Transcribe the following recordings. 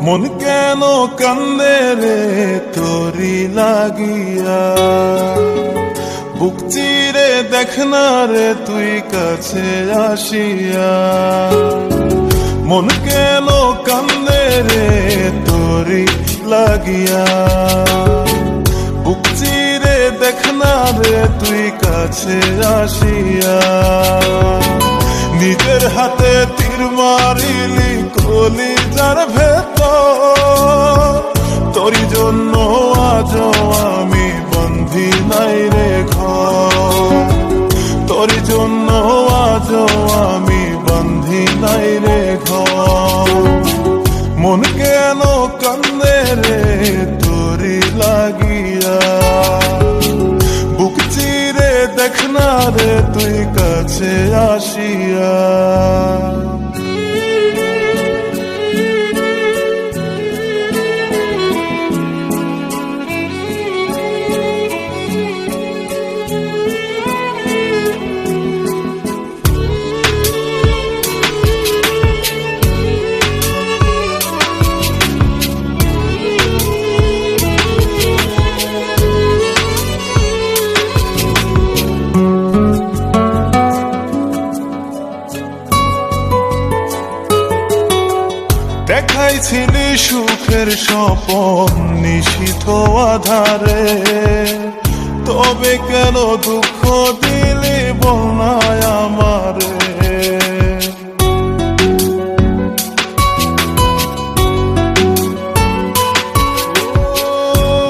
মন কেন কান্দে রে তোরি লাগিয়া, বুক চিরে দেখ না রে তুই কাছে আসিয়া। মন কেন কান্দে রে তোরি লাগিয়া, বুক চিরে দেখ না রে তুই কাছে আসিয়া। নিজের হাতে তীর মারিলি কলিজার ভেতর, তোরি জন্য আজ আমি বন্ধি নাই রে ঘর, তোরি জন্য আজ আমি বন্ধি নাই রে ঘর। মন কেন কান্দে রে তোরি লাগিয়া, বুক চিরে দেখ না রে তুই কাছে আসিয়া। দেখাইছিলি সুখের স্বপন নিশীথ আধারে, তবে কেন দুঃখ দিলি বলনায় আমারে।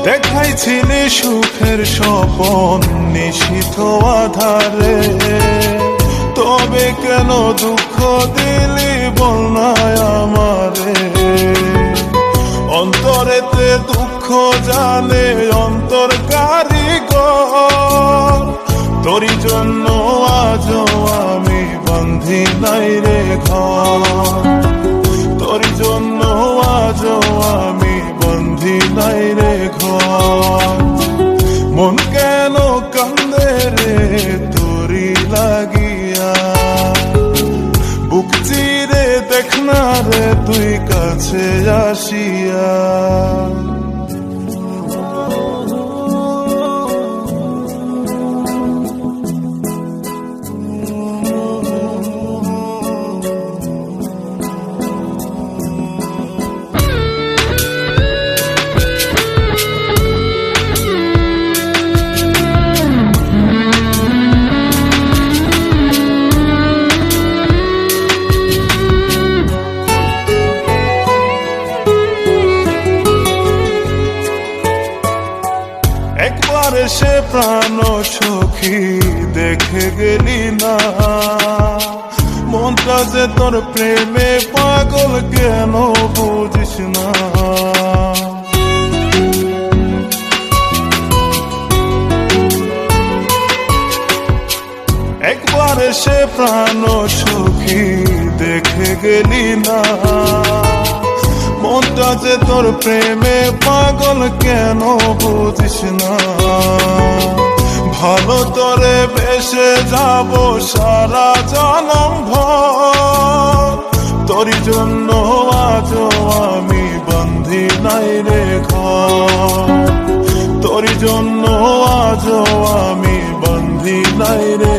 দেখাইছিলি সুখের স্বপন নিশীথ আধারে, তবে কেন দুঃখ দিলি বলনায় আমারে। অন্তরেতে দুঃখ জানে অন্তর কারিগর, তোরি জন্য আজ আমি বন্ধি নাই রে ঘর, তোরি জন্য আজ আমি বন্ধি নাই রে ঘর। মন কেন কান্দে রে তোরি লাগিয়া, বুক চিরে দেখ না রে তুই কাছে আসিয়া। একবার এসে প্রাণ সখী দেখে গেলি না, মনটা যে তোর প্রেমে পাগল কেন বুঝিস না। একবার এসে প্রাণ সখী দেখে গেলি না, মনটা যে তোর প্রেমে পাগল কেন বুঝিস না। ভালো তোরে বেসে যাব সারা জনম ভর, তোরি জন্য আজ আমি বন্ধি নাই রে ঘর, তোরি জন্য আজ আমি বন্ধি নাই রে